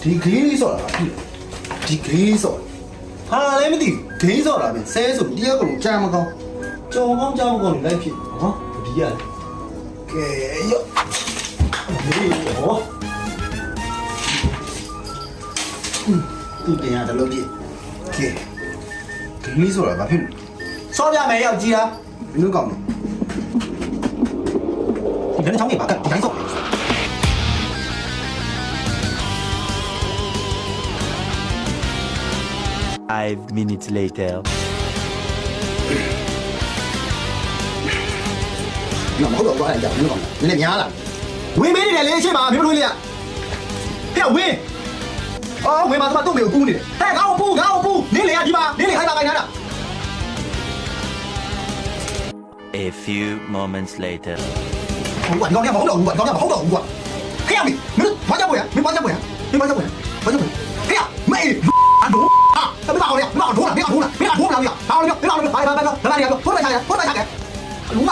ဒီဂိမ်းလေးဆော့တာဒီဂိမ်းလေးဆော့ဟာလည်းမသိဂိမ်းဆော့တာပဲဆဲဆိုတယောက်ကတော့ကြာမကောင်းကြော်ကောင်းကြားမကောင်းလိုက်ဖြစ်ဟောဒီရကဲရောဒီဟောသူတင်ရတယ်လို့ဖြစ်ကဲဂိမ်းလေးဆော့တာဘာဖြစ်ဆော့ပြမယ်ရောက်ကြည့်လားဘယ်လိုကောင်းလဲဒီကနေ့ချောင်းကြီးပါကဒီတိုင်းဆော့5 minutes later. မဟုတ်တော့ဘာလဲကြာမင်းတို့ကနည်းနည်းများလာဝင်းမင်းနေတယ်လေအချင်းမှာမင်းတို့လေးကဟဲ့ဝင်းအော်ဝင်းမှာတော့မေကိုပူးနေတယ်ဟဲ့ငါ့ကိုပူးနင်းလေကဒီမှာနင်းလေခိုင်းပါခိုင်းတာ A few moments later. ဟိုကဒီကောင်ကမဟုတ်တော့ဘူးကွာဒီကောင်ကမဟုတ်တော့ဘူးကွာဟဲ့မင်းတို့ဘာကြပွေရမင်းဘာကြပွေရဟဲ့မေအဒို啊，别打我了，别打我了，别打我了，别打我了，打我了，别打我了，来，我来下去，龙啊！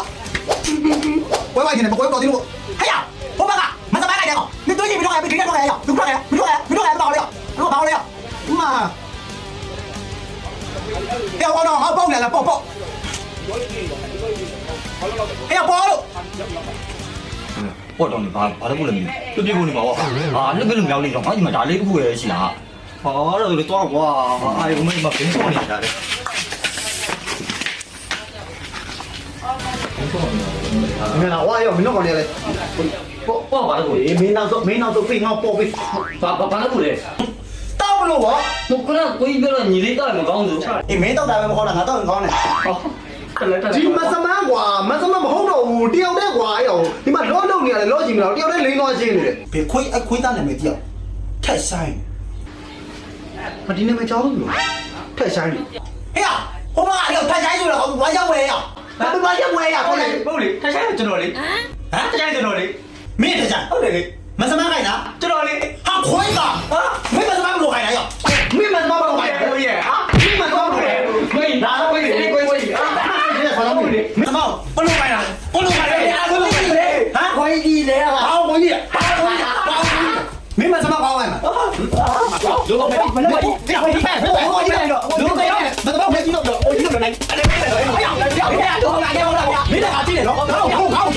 我外天的，我搞定了。哎呀，我爸爸，没什么来的，你对你没出来，没听见出来呀？没出来，不打我了，我打我了，妈！哎呀，我操，好爆来了，爆！哎呀，爆了！我找你爸都不认你，就别过你爸我啊，那个人苗栗的，你们家里不会是啊？好，这个多少个啊？哎，我们他妈平说你家的。你看我要没弄过来嘞，我把它过来，没拿走，非要报备，把它过来。到不了我，我可能过一个了，你的到没搞住。你没到单位不好了，俺到人搞呢。好，来。ဒီမစမန်ကွာမဟုတ်တော့ဘူးတယောက်တည်းကွာရောဒီမှာလောလုံးနေရတယ်လောချင်မလားတယောက်တည်းလိန်သွားချင်းနေတယ်ဖေခွေးခွေးသားနာမည်တယောက်ထက်ဆိုင်မဒီနာမည်ကြောက်လို့ထက်ဆိုင်ဟေ့ဟိုမှာအရောထက်ဆိုင်ဆိုတော့ဘာရောက်ဝဲရဘာရောက်ဝဲရဟုတ်လေ ဟုတ်လေထိုင်ဆိုင်ကျွန်တော်လေဟမ်ထိုင်ဆိုင်ကျွန်တော်လေ မင်းထက်ဆိုင်ဟုတ်တယ်လေမစမန်ခိုင်တာ ကျွန်တော်လေ ဟာခွေးကဟာမင်းမစမန်ဘလို့ခိုင်တာရောမင်းမစမန်ဘလို့ခိုင်တာဟာမင်းမစမန်ဘလို့ခိုင်တာမင်းဒါတော့ကိုယ်ဟာမင်းမစမန်ဘလို့ခိုင်တာဟာခွေးကြီးလေဟာခွေးကြီးမင်းမစမန်ကောင်းလိုက်မှာလူကပဲမလို့ဒီခွေးကြီးပဲလူကပဲမစမန်ပဲကြီးတော့အိုကြီးတော့နိုင်အဲ့ဒါပဲတော့ဟေ့တော့ငါကတော့မင်းကကြည့်တယ်နော်ငါ့ကို